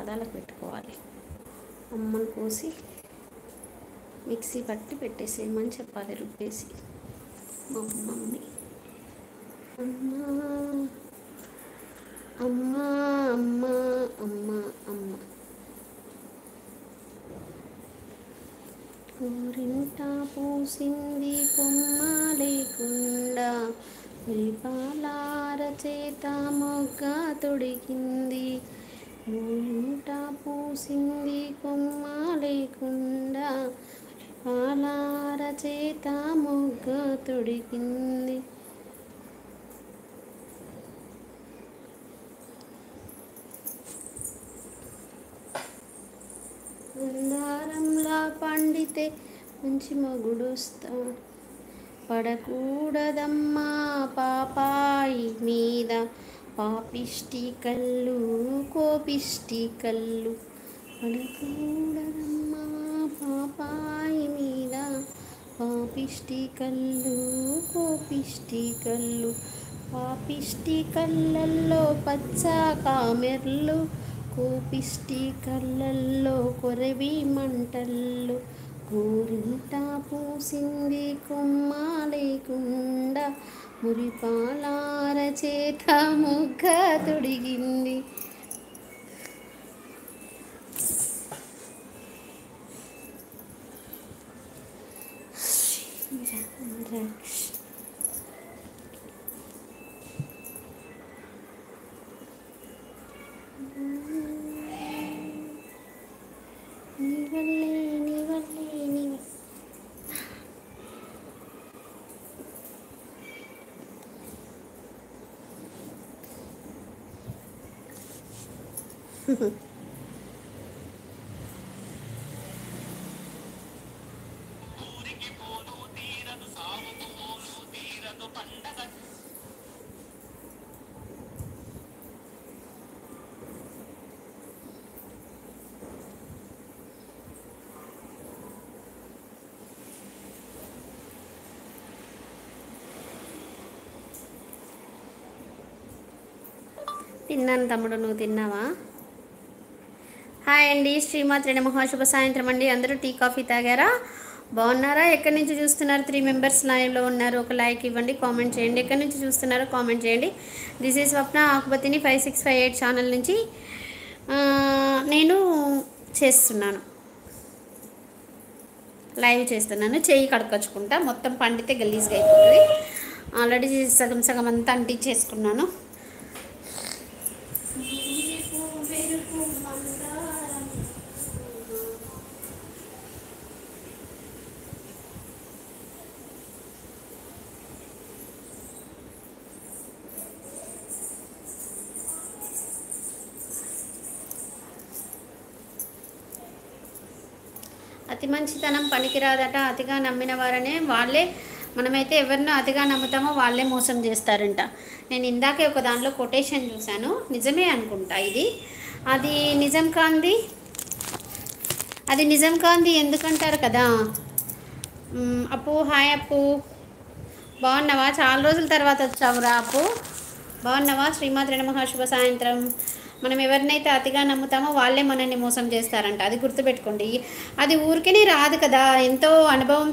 పాదాలకు పెట్టుకోవాలి. అమ్మను కోసి మిక్సీ పట్టి పెట్టేసేయమని చెప్పాలి, రుబ్బేసి. మా మమ్మీ అమ్మా అమ్మా అమ్మా అమ్మా అమ్మ ఊరింట పూసింది కొమ్మ లేకుండా, పులిపాలార చేత మొగ్గ తొడిగింది. ఊరింట పూసింది కొమ్మ లేకుండా, పాలార చేత మొగ్గ తొడిగింది. మందారంలా పండితే మంచి మొగుడొస్తా, పడకూడదమ్మా పాపాయి మీద పాపిష్టి కళ్ళు కోపిష్టి కళ్ళు. పడకూడదమ్మా పాపాయి మీద పాపిష్టి కళ్ళు కోపిష్టి కళ్ళు. పాపిష్టి కళ్ళల్లో పచ్చ కామెర్లు, కోపిష్టి కళ్ళల్లో కొరవి మంటల్లో. గోరింట పూసింది కొమ్మ లేకుండా, మురిపాలార చేత మొగ్గ తొడిగింది. తిన్నాను తమ్ముడు, నువ్వు తిన్నావా? హాయ్ అండి, శ్రీమాత్రే నమః. శుభ సాయంత్రం అండి. అందరూ టీ కాఫీ తాగారా? బాగున్నారా? ఎక్కడి నుంచి చూస్తున్నారు? 3 మెంబర్స్ లైవ్లో ఉన్నారు. ఒక లైక్ ఇవ్వండి, కామెంట్ చేయండి. ఎక్కడి నుంచి చూస్తున్నారో కామెంట్ చేయండి. దిస్ ఈజ్ స్వప్న ఆకుపతిని 5658 ఛానల్ నుంచి నేను చేస్తున్నాను, లైవ్ చేస్తున్నాను. చెయ్యి కడుకొచ్చుకుంటా, మొత్తం పండితే గలీజ్గా అయిపోతుంది. ఆల్రెడీ సగం సగం అంతా అంటించేసుకున్నాను. అతి మంచితనం పనికిరాదట, అతిగా నమ్మిన వారనే వాళ్ళే, మనమైతే ఎవరినో అతిగా నమ్ముతామో వాళ్ళే మోసం చేస్తారంట. నేను ఇందాకే ఒక దానిలో కొటేషన్ చూశాను, నిజమే అనుకుంటా ఇది. అది నిజం కాంది ఎందుకంటారు కదా. అప్పు, హాయ్ అప్పు, బాగున్నావా? చాలా రోజుల తర్వాత వచ్చావురా అప్పు, బాగున్నావా? శ్రీమాత్రే నమః. శుభ సాయంత్రం. మనం ఎవరినైతే అతిగా నమ్ముతామో వాళ్ళే మనల్ని మోసం చేస్తారంట, అది గుర్తుపెట్టుకోండి. అది ఊరికే రాదు కదా, ఎంతో అనుభవం